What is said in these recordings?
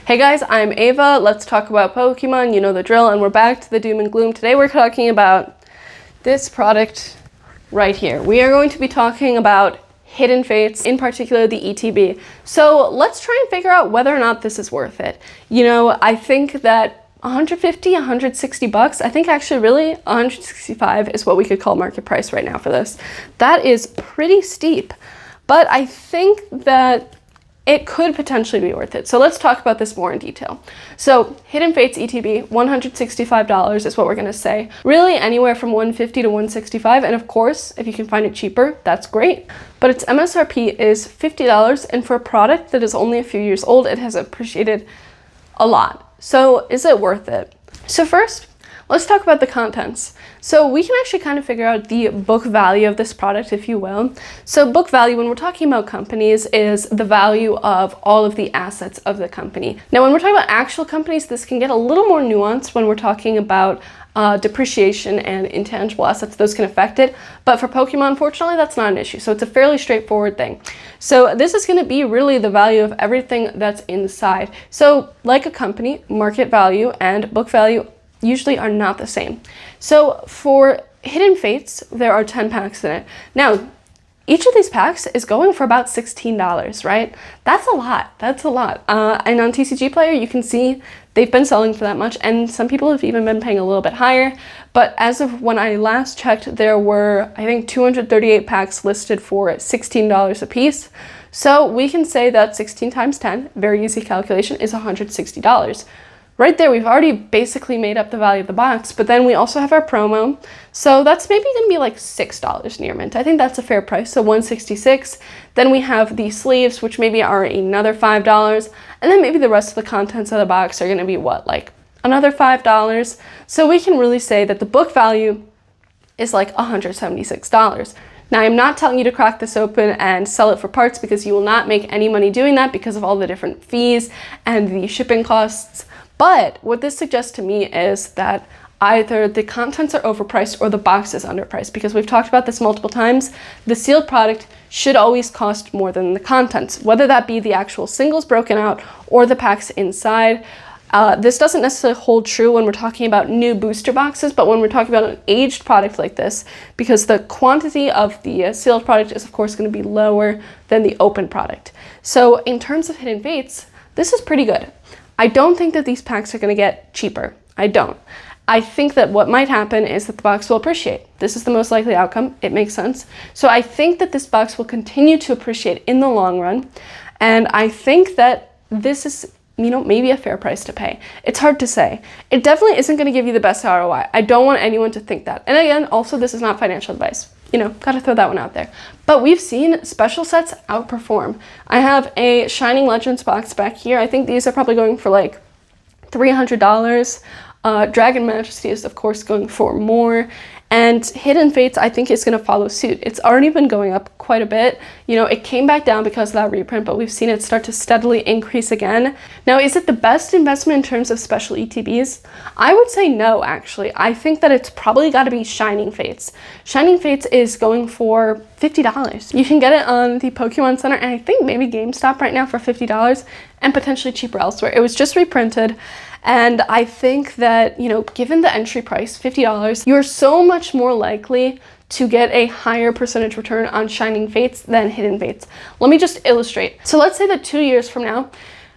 Hey guys, I'm Ava. Let's talk about Pokemon. You know the drill, and we're back to the doom and gloom. Today we're talking about this product right here. We are going to be talking about Hidden Fates, in particular the ETB. So let's try and figure out whether or not this is worth it. You know, I think that 150, 160 bucks, I think actually really 165 is what we could call market price right now for this. That is pretty steep, but I think that it could potentially be worth it. So let's talk about this more in detail. So Hidden Fates ETB, $165 is what we're gonna say. Really anywhere from $150 to $165, and of course, if you can find it cheaper, that's great. But its MSRP is $50, and for a product that is only a few years old, it has appreciated a lot. So is it worth it? So first, let's talk about the contents. So we can actually kind of figure out the book value of this product, if you will. So book value, when we're talking about companies, is the value of all of the assets of the company. Now, when we're talking about actual companies, this can get a little more nuanced when we're talking about depreciation and intangible assets. Those can affect it. But for Pokemon, unfortunately, that's not an issue. So it's a fairly straightforward thing. So this is going to be really the value of everything that's inside. So like a company, market value and book value usually are not the same. So for Hidden Fates, there are 10 packs in it. Now, each of these packs is going for about $16, right? That's a lot. That's a lot. And on TCG Player, you can see they've been selling for that much, and some people have even been paying a little bit higher. But as of when I last checked, there were, I think, 238 packs listed for $16 a piece. So we can say that 16 times 10, very easy calculation, is $160. Right there, we've already basically made up the value of the box, but then we also have our promo. So that's maybe gonna be like $6 near mint. I think that's a fair price, so $166. Then we have the sleeves, which maybe are another $5. And then maybe the rest of the contents of the box are gonna be what, like another $5. So we can really say that the book value is like $176. Now, I'm not telling you to crack this open and sell it for parts, because you will not make any money doing that because of all the different fees and the shipping costs. But what this suggests to me is that either the contents are overpriced or the box is underpriced, because we've talked about this multiple times. The sealed product should always cost more than the contents, whether that be the actual singles broken out or the packs inside. This doesn't necessarily hold true when we're talking about new booster boxes, but when we're talking about an aged product like this, because the quantity of the sealed product is of course going to be lower than the open product. So in terms of Hidden Fates, this is pretty good. I don't think that these packs are going to get cheaper. I don't. I think that what might happen is that the box will appreciate. This is the most likely outcome. It makes sense. So I think that this box will continue to appreciate in the long run. And I think that this is, you know, maybe a fair price to pay. It's hard to say. It definitely isn't going to give you the best ROI. I don't want anyone to think that. And again, also, this is not financial advice. You know, gotta throw that one out there. But we've seen special sets outperform. I have a Shining Legends box back here. I think these are probably going for like $300. Dragon Majesty is of course going for more. And Hidden Fates, I think, is going to follow suit. It's already been going up quite a bit. You know, it came back down because of that reprint, but we've seen it start to steadily increase again. Now, is it the best investment in terms of special ETBs? I would say no, actually. I think that it's probably got to be Shining Fates. Shining Fates is going for $50. You can get it on the Pokemon Center, and I think maybe GameStop right now for $50, and potentially cheaper elsewhere. It was just reprinted. And I think that, you know, given the entry price, $50, you're so much more likely to get a higher percentage return on Shining Fates than Hidden Fates. Let me just illustrate. So let's say that 2 years from now,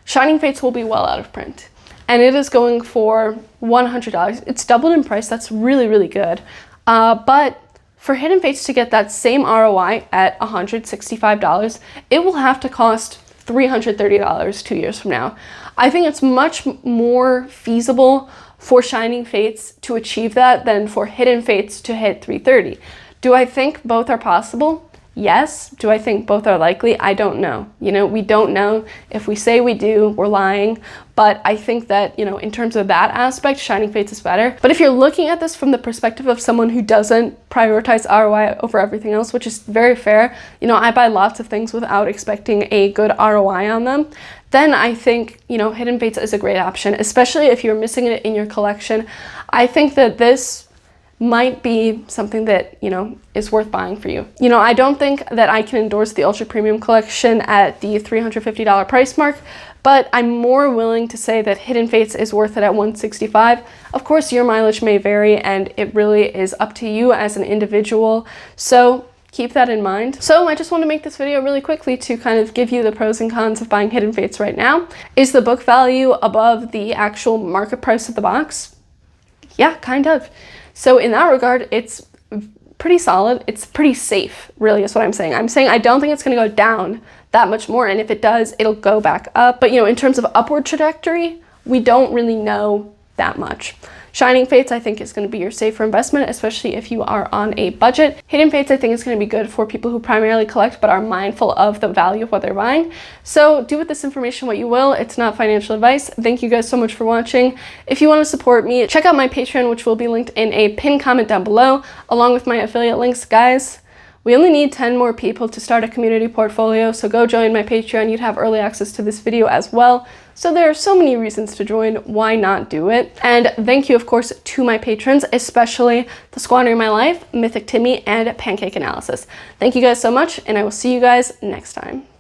Shining Fates will be well out of print, and it is going for $100. It's doubled in price. That's really, really good. But for Hidden Fates to get that same ROI at $165, it will have to cost $330 2 years from now. I think it's much more feasible for Shining Fates to achieve that than for Hidden Fates to hit $330. Do I think both are possible? Yes. Do I think both are likely? I don't know. You know, we don't know. If we say we do, we're lying. But I think that, you know, in terms of that aspect, Shining Fates is better. But if you're looking at this from the perspective of someone who doesn't prioritize ROI over everything else, which is very fair, you know, I buy lots of things without expecting a good ROI on them, then I think, you know, Hidden Fates is a great option, especially if you're missing it in your collection. I think that this might be something that, you know, is worth buying for you. You know, I don't think that I can endorse the Ultra Premium Collection at the $350 price mark, but I'm more willing to say that Hidden Fates is worth it at $165. Of course, your mileage may vary and it really is up to you as an individual, so keep that in mind. So I just want to make this video really quickly to kind of give you the pros and cons of buying Hidden Fates right now. Is the book value above the actual market price of the box? Yeah, kind of. So in that regard, it's pretty solid. It's pretty safe, really, is what I'm saying. I'm saying I don't think it's going to go down that much more, and if it does, it'll go back up. But, you know, in terms of upward trajectory, we don't really know that much. Shining Fates, I think, is going to be your safer investment, especially if you are on a budget. Hidden Fates, I think, is going to be good for people who primarily collect but are mindful of the value of what they're buying. So do with this information what you will. It's not financial advice. Thank you guys so much for watching. If you want to support me, check out my Patreon, which will be linked in a pinned comment down below, along with my affiliate links. Guys, we only need 10 more people to start a community portfolio, so go join my Patreon. You'd have early access to this video as well. So there are so many reasons to join. Why not do it? And thank you, of course, to my patrons, especially The Squandering My Life, Mythic Timmy, and Pancake Analysis. Thank you guys so much, and I will see you guys next time.